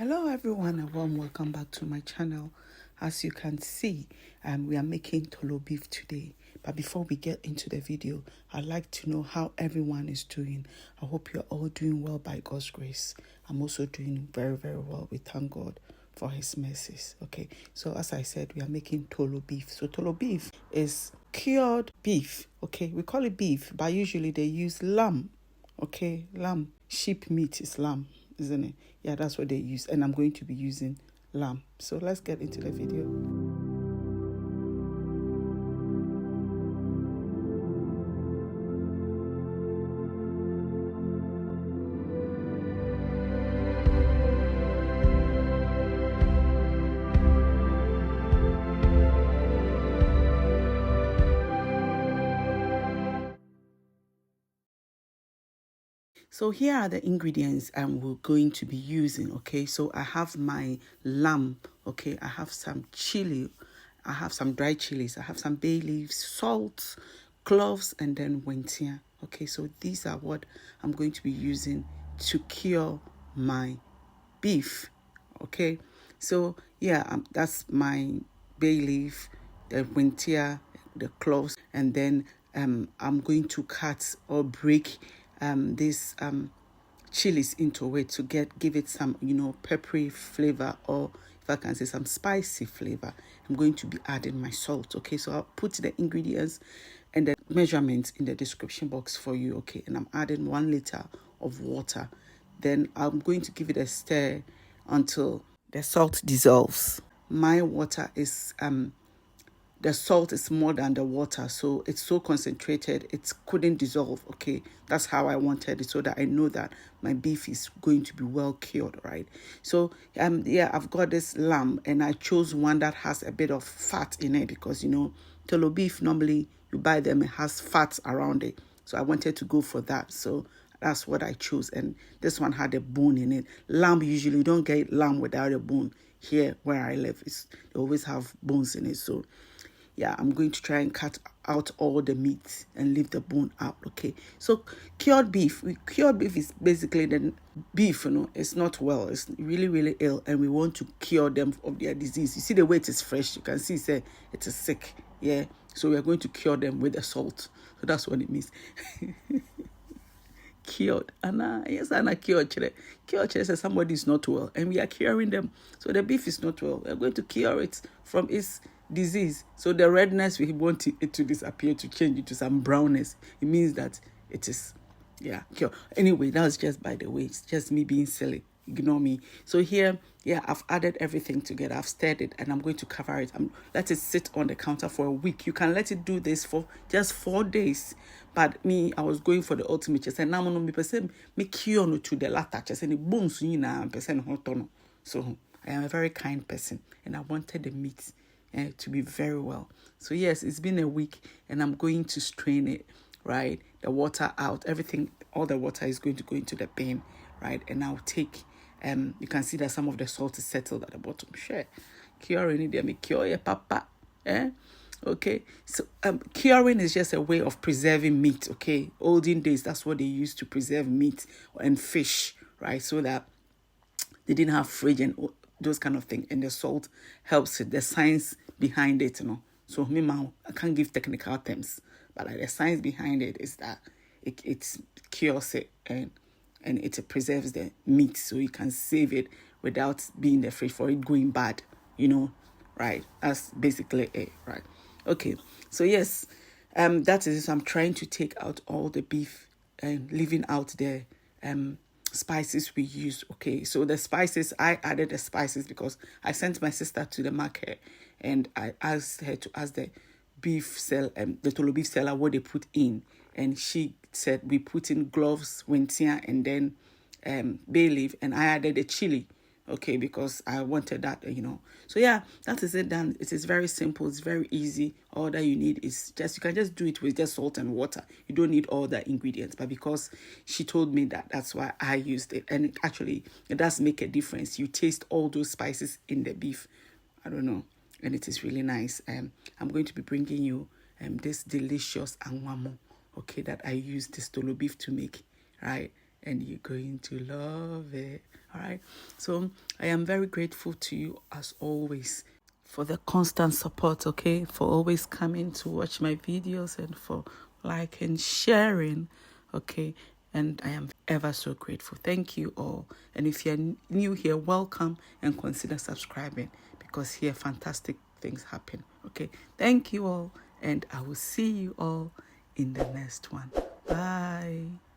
Hello everyone and warm welcome back to my channel. As you can see, we are making Toolo Beef today. But before we get into the video, I'd like to know how everyone is doing. I hope you're all doing well by God's grace. I'm also doing very, very well. We thank God for his mercies. Okay, so as I said, we are making Toolo Beef. So Toolo Beef is cured beef. Okay, we call it beef, but usually they use lamb. Okay, lamb. Sheep meat is lamb, isn't it? Yeah, that's what they use. And I'm going to be using lamb. So let's get into the video. So here are the ingredients we're going to be using, okay? So I have my lamb, okay? I have some chili, I have some dry chilies, I have some bay leaves, salt, cloves, and then Hwentia, okay? So these are what I'm going to be using to cure my beef, okay? So yeah, that's my bay leaf, the Hwentia, the cloves, and then I'm going to cut or break this chilies into it to give it some, peppery flavor, or if I can say some spicy flavor. I'm going to be adding my salt, okay? So I'll put the ingredients and the measurements in the description box for you, okay? And I'm adding 1 liter of water. Then I'm going to give it a stir until the salt dissolves. My water is the salt is more than the water, so it's so concentrated it couldn't dissolve, okay? That's how I wanted it, so that I know that my beef is going to be well cured, right? So yeah, I've got this lamb and I chose one that has a bit of fat in it, because Toolo beef, normally you buy them, it has fat around it, so I wanted to go for that. So that's what I chose, and this one had a bone in it. Lamb, usually you don't get lamb without a bone. Here where I live, they always have bones in it. So yeah, I'm going to try and cut out all the meat and leave the bone out, okay? So cured beef is basically the beef, it's not well. It's really, really ill, and we want to cure them of their disease. You see the way it is fresh. You can see it is sick, yeah? So we are going to cure them with the salt. So that's what it means. Cured. Yes, Anna cured. Cured says somebody is not well, and we are curing them. So the beef is not well. We are going to cure it from its disease. So the redness, we want it to disappear, to change it to some brownness. It means that it is, cured. Anyway, that was just by the way. It's just me being silly. Ignore me. So here, I've added everything together. I've stirred it, and I'm going to cover it. Let it sit on the counter for a week. You can let it do this for just 4 days. But me, I was going for the ultimate. Just now, me person me cure no to the latter. Just any bones you na person hotono. So I am a very kind person, and I wanted the meat to be very well. So yes, it's been a week, and I'm going to strain it. Right, the water out. Everything, all the water is going to go into the bin. Right, and I'll take. You can see that some of the salt is settled at the bottom. Share. Curing it, me cure your papa. Okay. So curing is just a way of preserving meat. Okay. Olden days, that's what they used to preserve meat and fish, right? So that they didn't have fridge and those kind of things. And the salt helps it. The science behind it, So I can't give technical terms, but the science behind it is that it cures it and it preserves the meat, so you can save it without being in the fridge for it going bad, right? That's basically it, right? Okay, so yes, that is it. I'm trying to take out all the beef and leaving out the spices we use, okay? So the spices, I added the spices because I sent my sister to the market and I asked her to ask the Toolo beef seller what they put in, and she said we put in cloves, Hwentia, and then bay leaf, and I added a chili, okay, because I wanted that, So yeah, that is it done. It is very simple. It's very easy. All that you need is you can just do it with just salt and water. You don't need all the ingredients, but because she told me that, that's why I used it. And actually, it does make a difference. You taste all those spices in the beef. I don't know. And it is really nice. I'm going to be bringing you this delicious anwamo, okay, that I use this Toolo beef to make, right? And you're going to love it. All right. So I am very grateful to you as always for the constant support, okay? For always coming to watch my videos and for liking, sharing, okay? And I am ever so grateful. Thank you all. And if you're new here, welcome and consider subscribing because here fantastic things happen, okay? Thank you all and I will see you all in the next one. Bye.